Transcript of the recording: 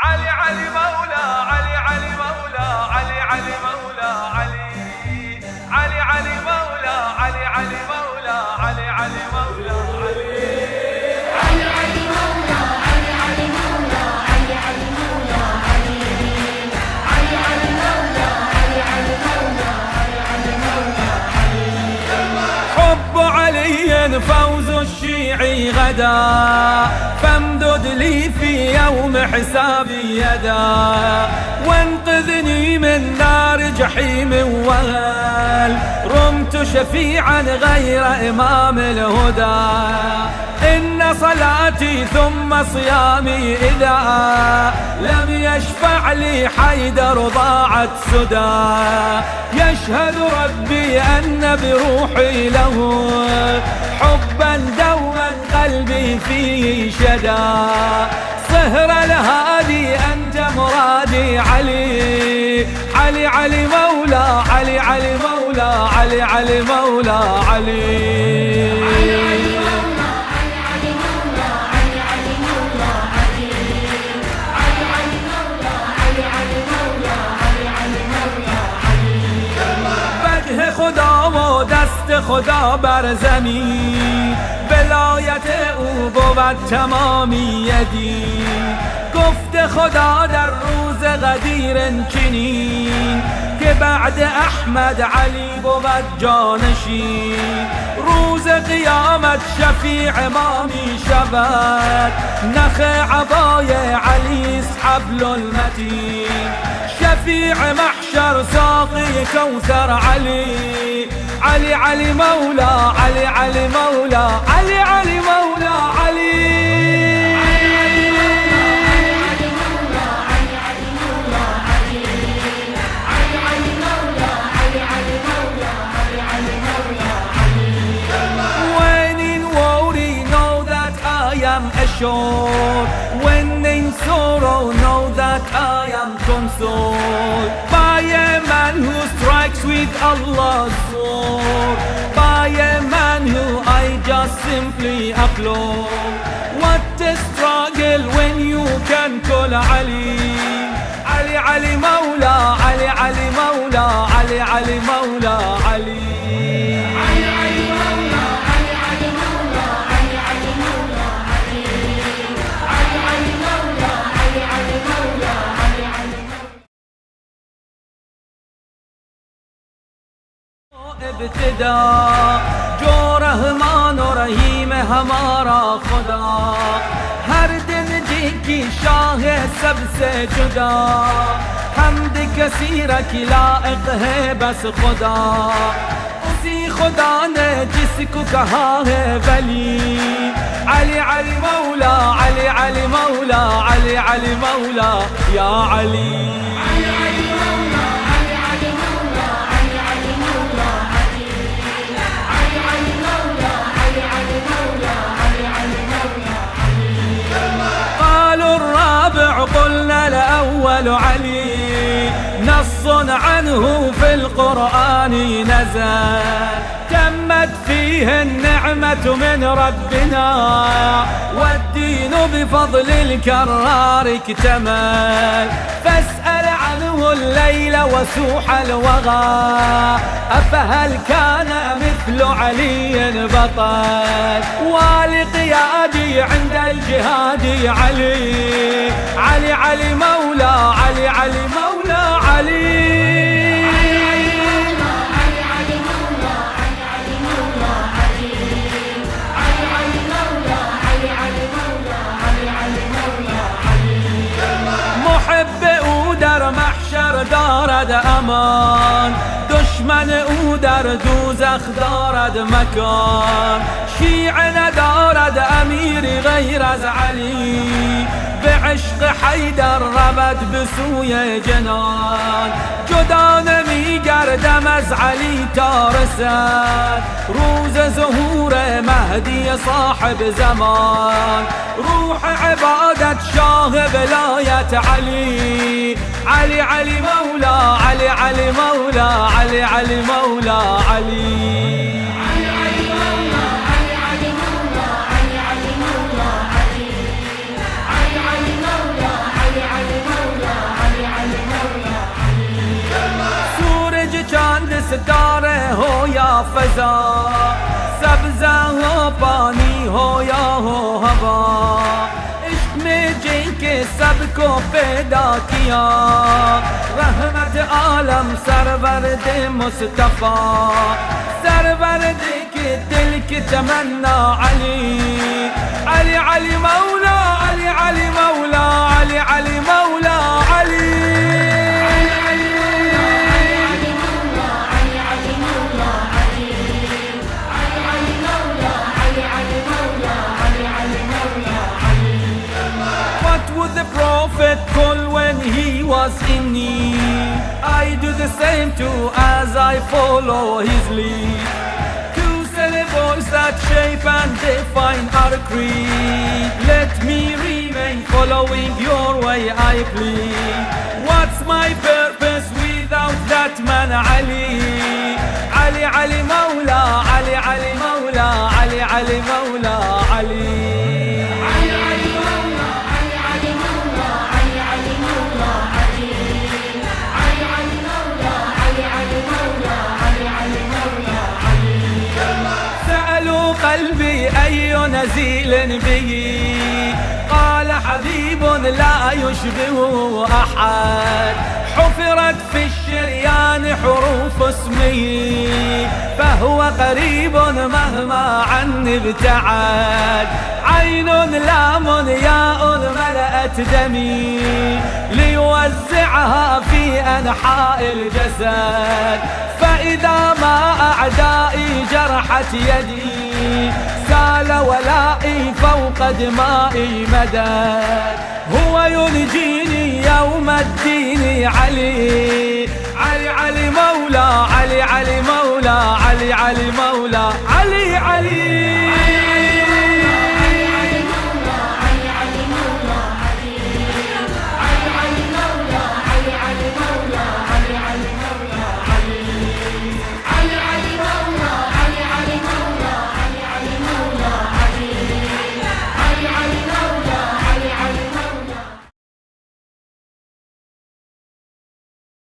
علي علي مولا علي علي مولا علي علي مولا علي علي علي مولا علي علي مولا علي علي مولا علي علي علي مولا علي علي مولا علي علي مولا علي علي علي مولا علي علي مولا علي علي مولا علي. حب علي فوز الشيعي غدا، فامدد لي في يوم حسابي يدا، وانقذني من نار جحيم وهل رمت شفيعا غير إمام الهدى. إن صلاتي ثم صيامي إذا لم يشفع لي حيدر ضاعت سدى. يشهد ربي أن بروحي له حبا دوما قلبي فيه شدا. صهر الهادي أنت مرادي علي علي علي مولا علي علي مولا علي علي مولا علي. خدا و دست خدا بر زمین، ولایت او بود تمامی دین. گفت خدا در روز غدیر چنین، که بعد احمد علی بود جانشین. روز قیامت شفیع ما می شود، نخ عبای علی است حبل المتین. شفیع محشر ساقی کوثر علی علي علي مولا علي علي مولا علي علي مولا علي. When in worry know that I am assured, when in sorrow know that I am consoled by a man who strikes with Allah's sword, by a man who I just simply applaud. What a struggle when you can call Ali Ali Ali Mawla Ali Ali Mawla Ali Ali Mawla Ali. ابتدا جو रहमान और रहीम हमारा खुदा, हर दिन जी की शाह है सबसे जुदा. हमद कसीरा की लायक है बस खुदा, उसी खुदा ने जिसको कहा है वली. अली अली मौला अली अली मौला अली अली मौला या अली. قلنا الأول علي، نص عنه في القرآن نزل، تمت فيه النعمة من ربنا، والدين بفضل الكرار اكتمل. فاسأل عنه الليل وسوح الوغى، أفهل كان مثل علي بطل؟ ولقيادي عند الجهاد علي علي علي مولا علي علي مولا علي. در محشر دارد امان، دشمن او در دوزخ دارد مکان. شیعه ندارد امیری غیر از علی، به عشق حیدر رود به سوی جنان. جدا نمیگردم از علی تا رسد روز ظهور مهدی صاحب زمان. روح عبادت شاه ولایت علی علي علي مولا علي علي مولا علي علي مولا علي. علي फजा सब्जा हो पानी हो या हो हवा इश्क में जिनके सबको पैदा किया रहमत आलम सरवरद मुस्तफा सरवरद के दिल की तमन्ना अली अली अली मौला अली अली मौला अली अली मौला Ali the Prophet call when he was in need. I do the same too as I follow his lead. Two syllables that shape and define our creed. Let me remain following your way, I plead. What's my purpose without that man Ali? Ali Ali Mawla, Ali Ali Mawla, Ali Ali Mawla, Ali. قلبي أي نزيل به قال حبيب لا يشبه أحد حفرت في الشريان حروف اسمه فهو قريب مهما عني ابتعد عين لام ياء ملأت دمي ليوزعها في أنحاء الجسد فإذا ما أعدائي جرحت يدي سال ولائي فوق دمائي مدد هو ينجيني يوم الدين علي علي علي مولى علي علي مولى علي علي مولى علي علي